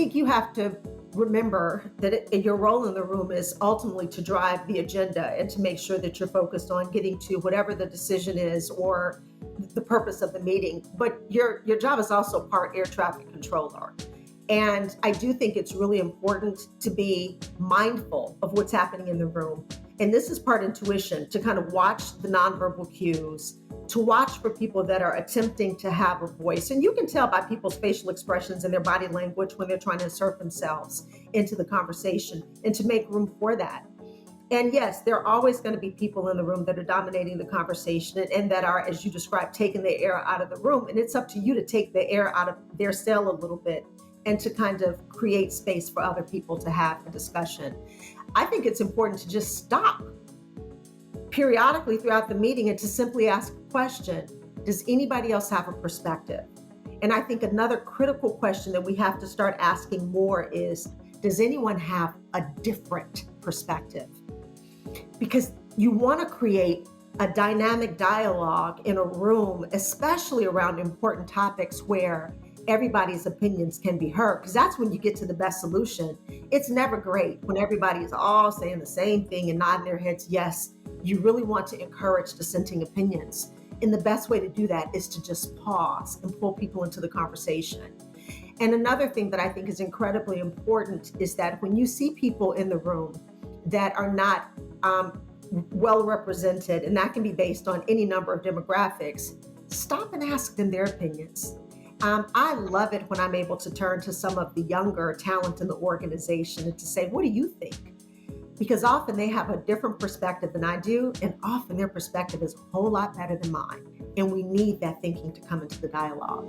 think you have to remember that your role in the room is ultimately to drive the agenda and to make sure that you're focused on getting to whatever the decision is or the purpose of the meeting. But your job is also part air traffic controller. And I do think it's really important to be mindful of what's happening in the room. And this is part intuition, to kind of watch the nonverbal cues, to watch for people that are attempting to have a voice. And you can tell by people's facial expressions and their body language when they're trying to insert themselves into the conversation, and to make room for that. And yes, there are always going to be people in the room that are dominating the conversation and that are, as you described, taking the air out of the room. And it's up to you to take the air out of their cell a little bit and to kind of create space for other people to have a discussion. I think it's important to just stop periodically throughout the meeting and to simply ask a question. Does anybody else have a perspective? And I think another critical question that we have to start asking more is, does anyone have a different perspective? Because you want to create a dynamic dialogue in a room, especially around important topics where everybody's opinions can be heard, because that's when you get to the best solution. It's never great when everybody is all saying the same thing and nodding their heads yes. You really want to encourage dissenting opinions. And the best way to do that is to just pause and pull people into the conversation. And another thing that I think is incredibly important is that when you see people in the room that are not well represented, and that can be based on any number of demographics, stop and ask them their opinions. I love it when I'm able to turn to some of the younger talent in the organization and to say, what do you think? Because often they have a different perspective than I do, and often their perspective is a whole lot better than mine. And we need that thinking to come into the dialogue.